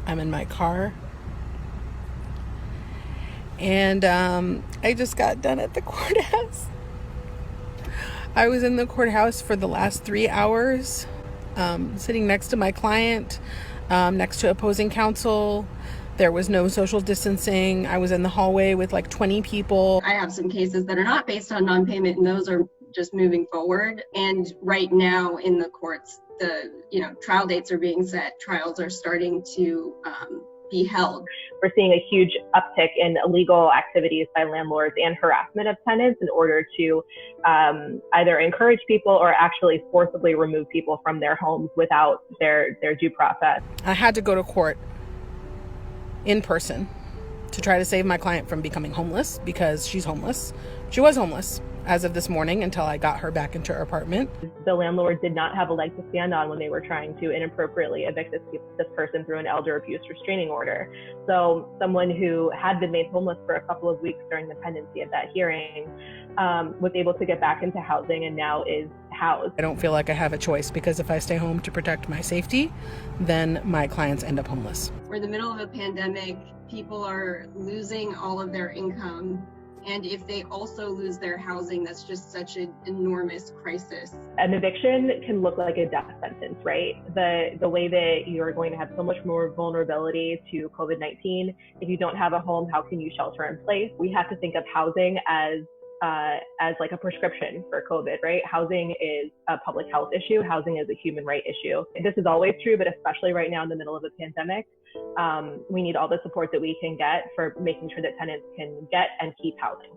I'm in my car. And I just got done at the courthouse. I was in the courthouse for the last 3 hours, sitting next to my client, next to opposing counsel. There was no social distancing. I was in the hallway with like 20 people. I have some cases that are not based on non-payment, and those are just moving forward. And right now in the courts, the trial dates are being set. Trials are starting to be held. We're seeing a huge uptick in illegal activities by landlords and harassment of tenants in order to either encourage people or actually forcibly remove people from their homes without their due process. I had to go to court in person to try to save my client from becoming homeless, because she's homeless. She was homeless as of this morning until I got her back into her apartment. The landlord did not have a leg to stand on when they were trying to inappropriately evict this person through an elder abuse restraining order. So someone who had been made homeless for a couple of weeks during the pendency of that hearing was able to get back into housing and now is housed. I don't feel like I have a choice, because if I stay home to protect my safety, then my clients end up homeless. We're in the middle of a pandemic. People are losing all of their income. And if they also lose their housing, that's just such an enormous crisis. An eviction can look like a death sentence, right? The way that you're going to have so much more vulnerability to COVID-19. If you don't have a home, how can you shelter in place? We have to think of housing as like a prescription for COVID, right? Housing is a public health issue. Housing is a human right issue. This is always true, but especially right now in the middle of a pandemic, we need all the support that we can get for making sure that tenants can get and keep housing.